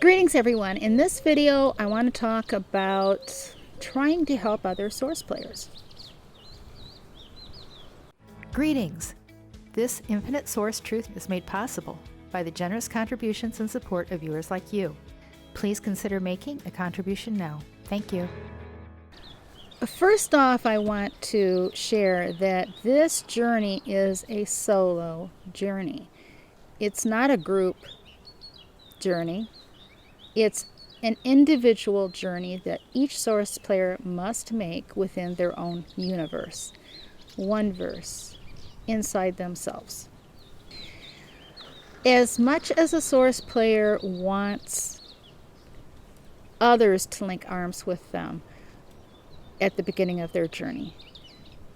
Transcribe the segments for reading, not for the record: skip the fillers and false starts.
Greetings everyone. In this video I want to talk about trying to help other source players. Greetings! This infinite source truth is made possible by the generous contributions and support of viewers like you. Please consider making a contribution now. Thank you. First off, I want to share that this journey is a solo journey. It's not a group journey. It's an individual journey that each source player must make within their own universe. One verse inside themselves. As much as a source player wants others to link arms with them at the beginning of their journey,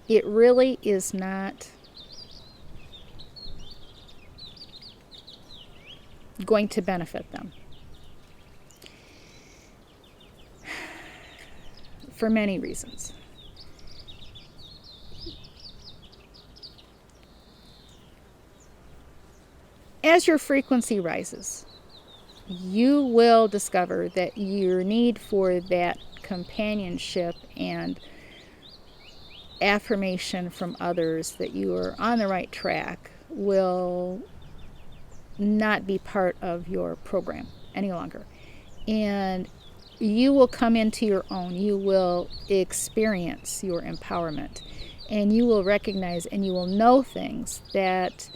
it really is not going to benefit them. For many reasons. As your frequency rises, you will discover that your need for that companionship and affirmation from others that you are on the right track will not be part of your program any longer. And you will come into your own. You will experience your empowerment, and you will recognize and you will know things that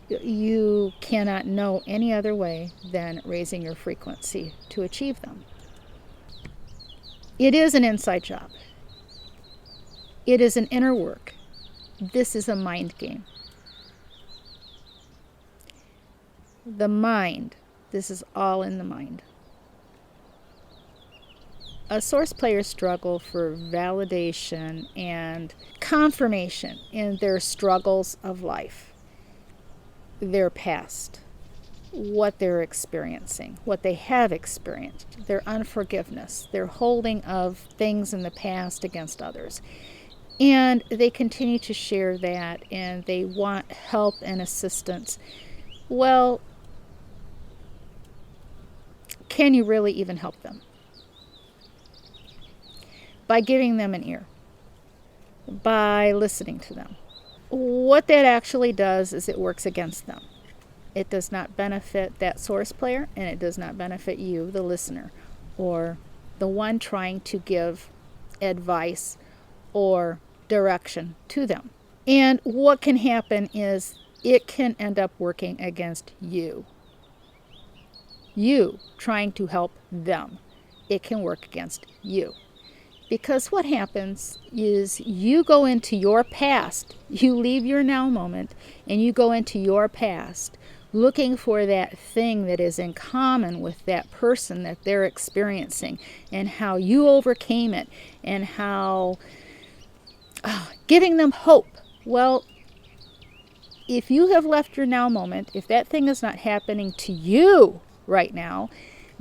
you cannot know any other way than raising your frequency to achieve them. It is an inside job. It is an inner work. This is a mind game. The mind. This is all in the mind. A source player struggle for validation and confirmation in their struggles of life, their past, what they're experiencing, what they have experienced, their unforgiveness, their holding of things in the past against others. And they continue to share that, and they want help and assistance. Well, can you really even help them? By giving them an ear, by listening to them. What that actually does is it works against them. It does not benefit that source player, and it does not benefit you, the listener, or the one trying to give advice or direction to them. And what can happen is it can end up working against you. You trying to help them. It can work against you. Because what happens is you go into your past, you leave your now moment, and you go into your past looking for that thing that is in common with that person that they're experiencing, and how you overcame it, and how giving them hope. Well, if you have left your now moment, if that thing is not happening to you right now,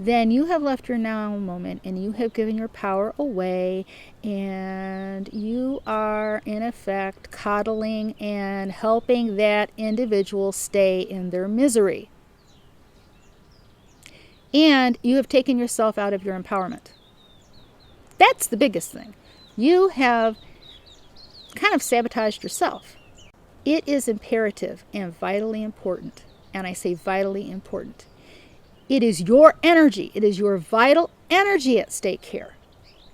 then you have left your now moment and you have given your power away, and you are in effect coddling and helping that individual stay in their misery. And you have taken yourself out of your empowerment. That's the biggest thing. You have kind of sabotaged yourself. It is imperative and vitally important, and I say vitally important. It is your energy. It is your vital energy at stake here.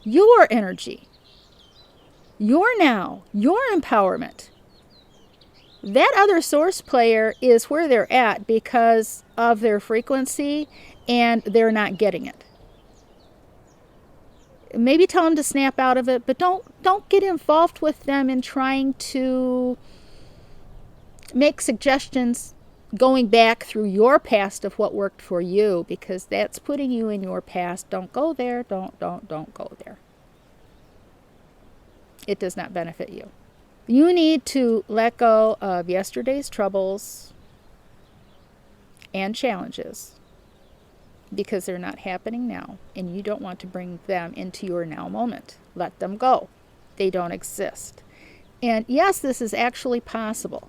Your energy. Your now. Your empowerment. That other source player is where they're at because of their frequency, and they're not getting it. Maybe tell them to snap out of it, but don't get involved with them in trying to make suggestions going back through your past of what worked for you, because that's putting you in your past. Don't go there. Don't go there. It does not benefit you. You need to let go of yesterday's troubles and challenges because they're not happening now, and you don't want to bring them into your now moment. Let them go. They don't exist. And yes, this is actually possible.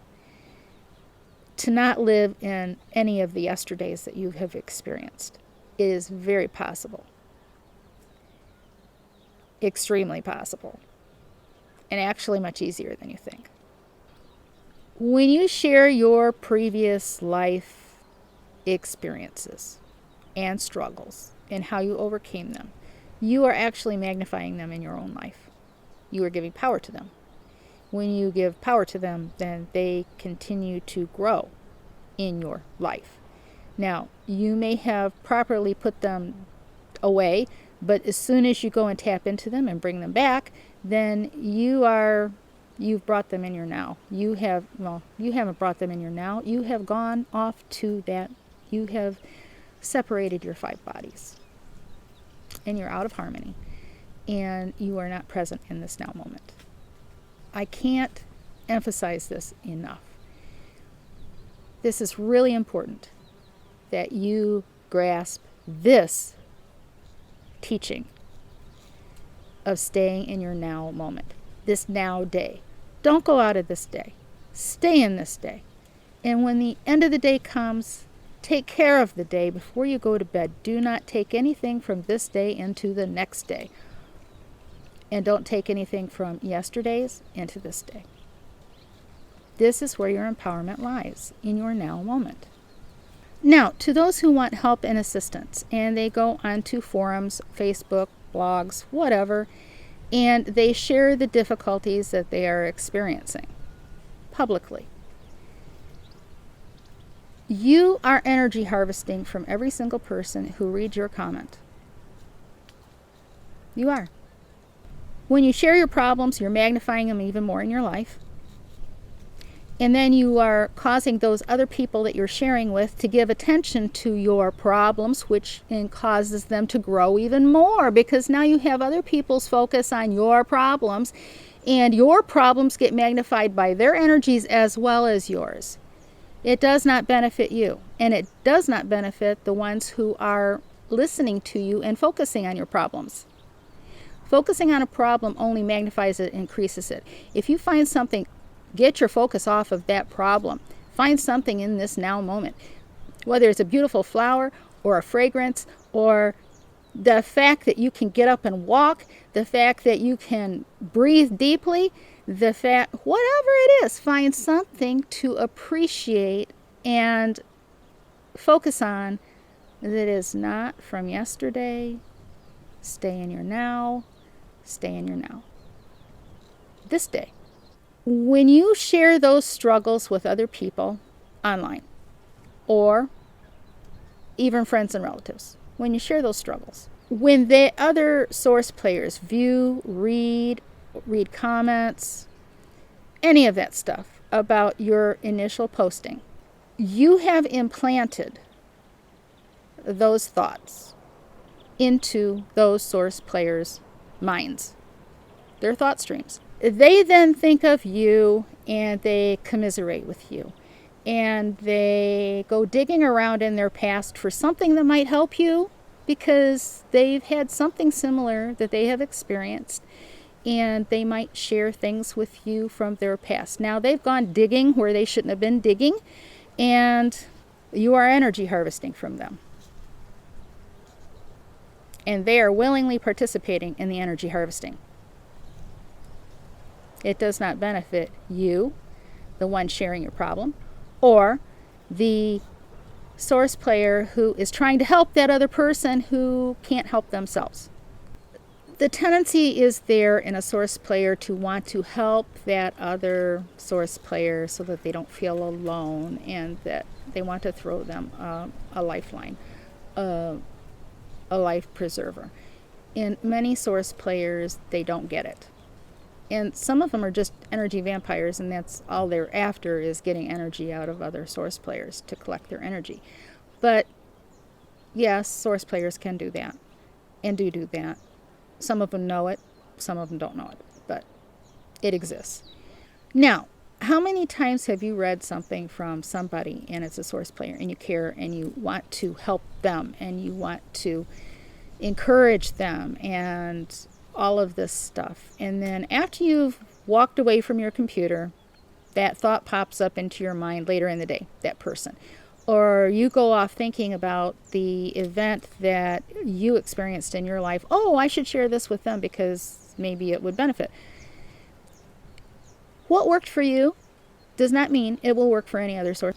to not live in any of the yesterdays that you have experienced. It is very possible. Extremely possible. And actually much easier than you think. When you share your previous life experiences and struggles and how you overcame them, you are actually magnifying them in your own life. You are giving power to them. When you give power to them, then they continue to grow in your life. Now, you may have properly put them away, but as soon as you go and tap into them and bring them back, then you've brought them in your now. You haven't brought them in your now. You have gone off to that. You have separated your 5 bodies. And you're out of harmony. And you are not present in this now moment. I can't emphasize this enough. This is really important that you grasp this teaching of staying in your now moment, this now day. Don't go out of this day. Stay in this day. And when the end of the day comes, take care of the day before you go to bed. Do not take anything from this day into the next day. And don't take anything from yesterday's into this day. This is where your empowerment lies, in your now moment. Now, to those who want help and assistance, and they go onto forums, Facebook, blogs, whatever, and they share the difficulties that they are experiencing publicly. You are energy harvesting from every single person who reads your comment. You are. When you share your problems, you're magnifying them even more in your life. And then you are causing those other people that you're sharing with to give attention to your problems, which causes them to grow even more, because now you have other people's focus on your problems, and your problems get magnified by their energies as well as yours. It does not benefit you, and it does not benefit the ones who are listening to you and focusing on your problems. Focusing on a problem only magnifies it, increases it. If you find something, get your focus off of that problem. Find something in this now moment, whether it's a beautiful flower or a fragrance or the fact that you can get up and walk, the fact that you can breathe deeply, the fact, whatever it is, find something to appreciate and focus on that is not from yesterday. Stay in your now. Stay in your now. This day. When you share those struggles with other people online, or even friends and relatives, when you share those struggles, when the other source players view, read comments, any of that stuff about your initial posting, you have implanted those thoughts into those source players' minds, their thought streams. They then think of you and they commiserate with you. And they go digging around in their past for something that might help you, because they've had something similar that they have experienced, and they might share things with you from their past. Now, they've gone digging where they shouldn't have been digging, and you are energy harvesting from them. And they are willingly participating in the energy harvesting. It does not benefit you, the one sharing your problem, or the source player who is trying to help that other person who can't help themselves. The tendency is there in a source player to want to help that other source player so that they don't feel alone, and that they want to throw them a lifeline, a life preserver. In many source players, they don't get it. And some of them are just energy vampires, and that's all they're after, is getting energy out of other source players to collect their energy. But yes, source players can do that, and do that. Some of them know it, some of them don't know it, but it exists. Now, how many times have you read something from somebody and it's a source player, and you care and you want to help them and you want to encourage them and all of this stuff, and then after you've walked away from your computer, that thought pops up into your mind later in the day, that person. or you go off thinking about the event that you experienced in your life. Oh, I should share this with them because maybe it would benefit. What worked for you does not mean it will work for any other source.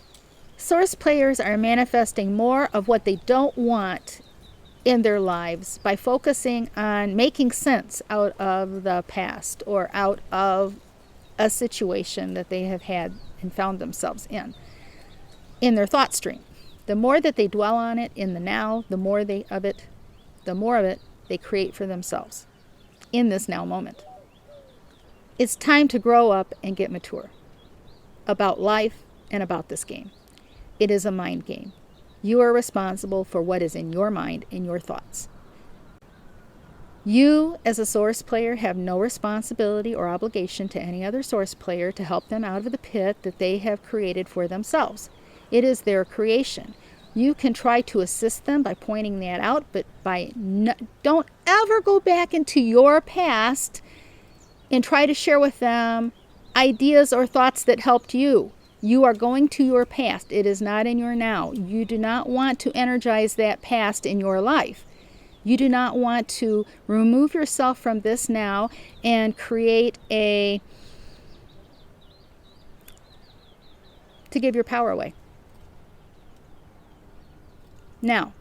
Source players are manifesting more of what they don't want in their lives by focusing on making sense out of the past or out of a situation that they have had and found themselves in their thought stream. The more that they dwell on it in the now, the more of it they create for themselves in this now moment. It's time to grow up and get mature about life and about this game. It is a mind game. You are responsible for what is in your mind and your thoughts. You, as a source player, have no responsibility or obligation to any other source player to help them out of the pit that they have created for themselves. It is their creation. You can try to assist them by pointing that out, but don't ever go back into your past and try to share with them ideas or thoughts that helped you. You are going to your past. It is not in your now. You do not want to energize that past in your life. You do not want to remove yourself from this now and create to give your power away. Now,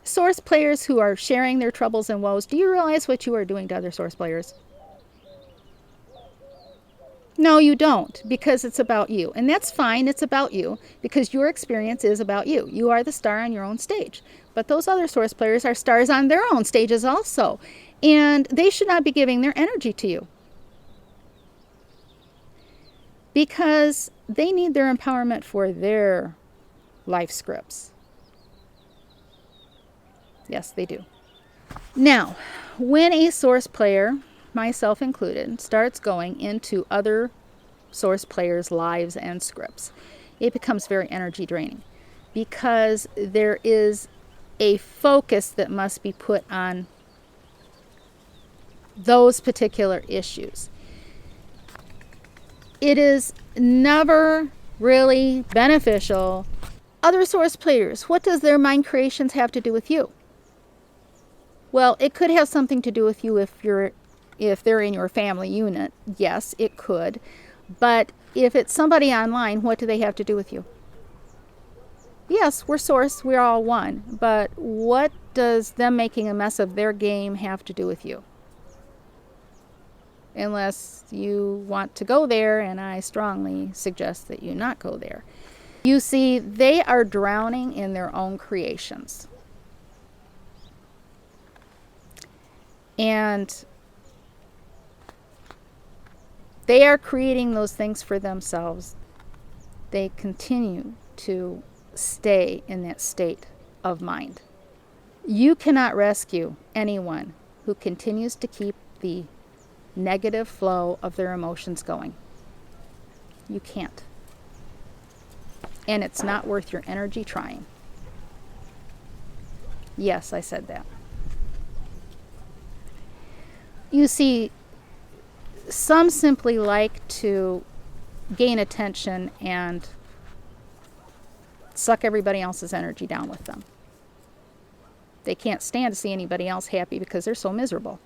source players who are sharing their troubles and woes, do you realize what you are doing to other source players? No, you don't, because it's about you. And that's fine, it's about you, because your experience is about you. You are the star on your own stage. But those other source players are stars on their own stages also. And they should not be giving their energy to you, because they need their empowerment for their life scripts. Yes, they do. Now, when a source player, myself included, starts going into other source players' lives and scripts, it becomes very energy draining, because there is a focus that must be put on those particular issues. It is never really beneficial. Other source players, what does their mind creations have to do with you? Well, it could have something to do with you if they're in your family unit. Yes, it could. But if it's somebody online, what do they have to do with you? Yes, we're source, we're all one. But what does them making a mess of their game have to do with you? Unless you want to go there, and I strongly suggest that you not go there. You see, they are drowning in their own creations. And they are creating those things for themselves. They continue to stay in that state of mind. You cannot rescue anyone who continues to keep the negative flow of their emotions going. You can't. And it's not worth your energy trying. Yes, I said that. You see, some simply like to gain attention and suck everybody else's energy down with them. They can't stand to see anybody else happy because they're so miserable.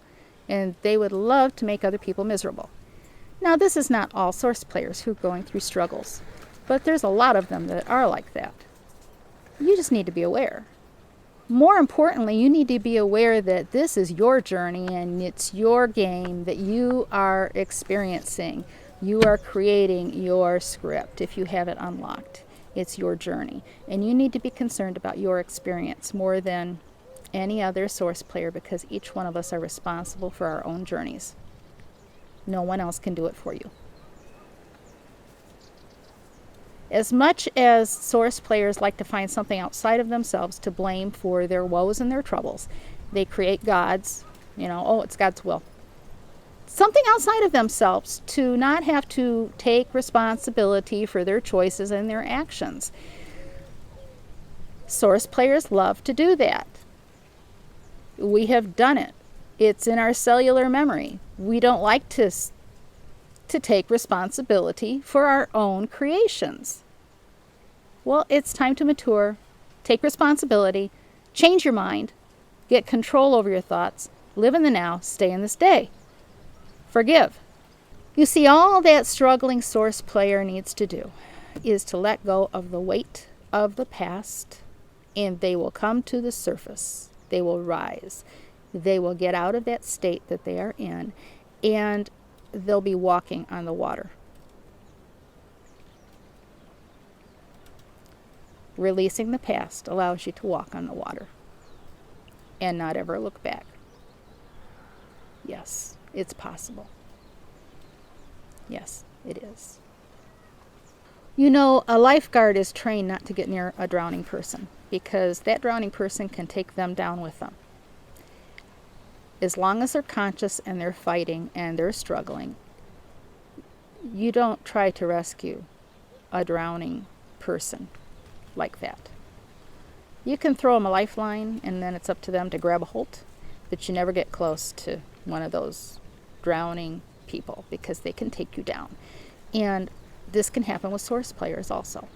And they would love to make other people miserable. Now, this is not all source players who are going through struggles, but there's a lot of them that are like that. You just need to be aware. More importantly, you need to be aware that this is your journey and it's your game that you are experiencing. You are creating your script if you have it unlocked. It's your journey. And you need to be concerned about your experience more than any other source player, because each one of us are responsible for our own journeys. No one else can do it for you. As much as source players like to find something outside of themselves to blame for their woes and their troubles, they create gods, it's God's will. Something outside of themselves to not have to take responsibility for their choices and their actions. Source players love to do that. We have done it. It's in our cellular memory. We don't like to take responsibility for our own creations. Well, it's time to mature, take responsibility, change your mind, get control over your thoughts, live in the now, stay in this day. Forgive. You see, all that struggling source player needs to do is to let go of the weight of the past, and they will come to the surface. They will rise. They will get out of that state that they are in, and they'll be walking on the water. Releasing the past allows you to walk on the water and not ever look back. Yes, it's possible. Yes, it is. You know, a lifeguard is trained not to get near a drowning person because that drowning person can take them down with them. As long as they're conscious and they're fighting and they're struggling, you don't try to rescue a drowning person like that. You can throw them a lifeline and then it's up to them to grab a hold, but you never get close to one of those drowning people because they can take you down. And this can happen with source players also.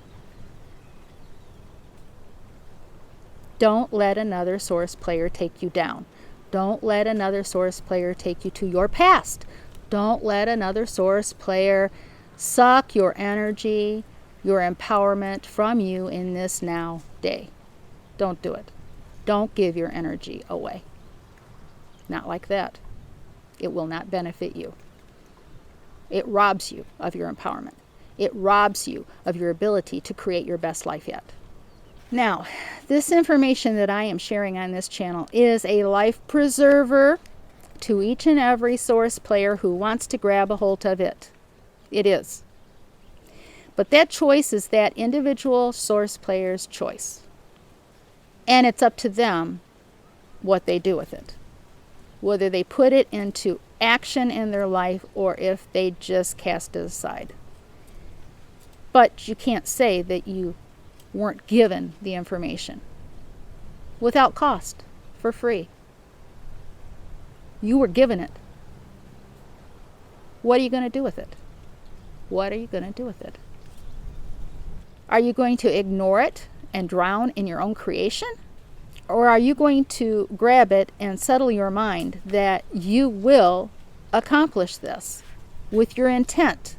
Don't let another source player take you down. Don't let another source player take you to your past. Don't let another source player suck your energy, your empowerment from you in this now day. Don't do it. Don't give your energy away. Not like that. It will not benefit you. It robs you of your empowerment. It robs you of your ability to create your best life yet. Now, this information that I am sharing on this channel is a life preserver to each and every source player who wants to grab a hold of it. It is. But that choice is that individual source player's choice. And it's up to them what they do with it. Whether they put it into action in their life or if they just cast it aside. But you can't say that you weren't given the information without cost, for free. You were given it. What are you going to do with it? What are you going to do with it? Are you going to ignore it and drown in your own creation? Or are you going to grab it and settle your mind that you will accomplish this with your intent?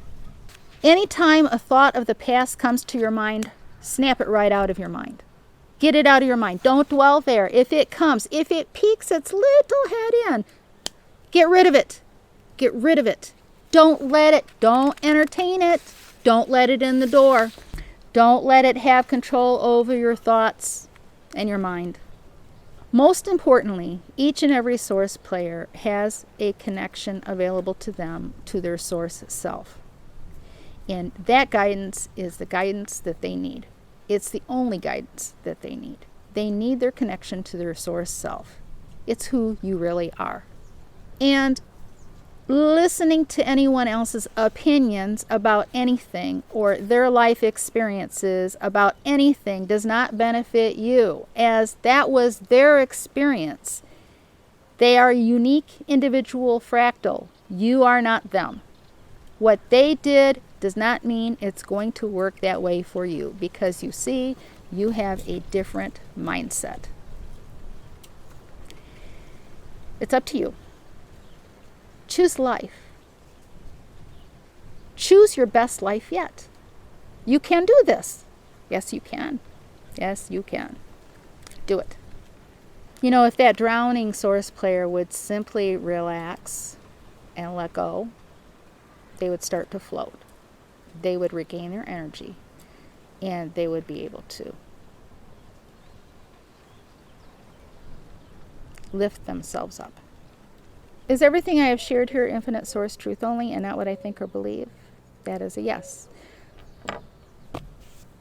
Anytime a thought of the past comes to your mind, snap it right out of your mind. Get it out of your mind. Don't dwell there. If it comes, if it peeks its little head in, get rid of it. Get rid of it. Don't let it. Don't entertain it. Don't let it in the door. Don't let it have control over your thoughts and your mind. Most importantly, each and every source player has a connection available to them to their source self. And that guidance is the guidance that they need. It's the only guidance that they need. They need their connection to their source self. It's who you really are. And listening to anyone else's opinions about anything or their life experiences about anything does not benefit you, as that was their experience. They are a unique individual fractal. You are not them. What they did does not mean it's going to work that way for you, because you see, you have a different mindset. It's up to you. Choose life. Choose your best life yet. You can do this. Yes, you can. Yes, you can. Do it. You know, if that drowning source player would simply relax and let go, they would start to float. They would regain their energy, and they would be able to lift themselves up. Is everything I have shared here infinite source truth only and not what I think or believe? That is a yes.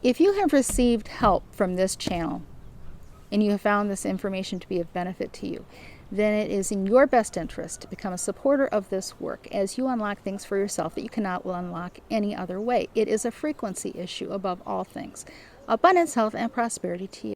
If you have received help from this channel and you have found this information to be of benefit to you, then it is in your best interest to become a supporter of this work as you unlock things for yourself that you cannot unlock any other way. It is a frequency issue above all things. Abundance, health, and prosperity to you.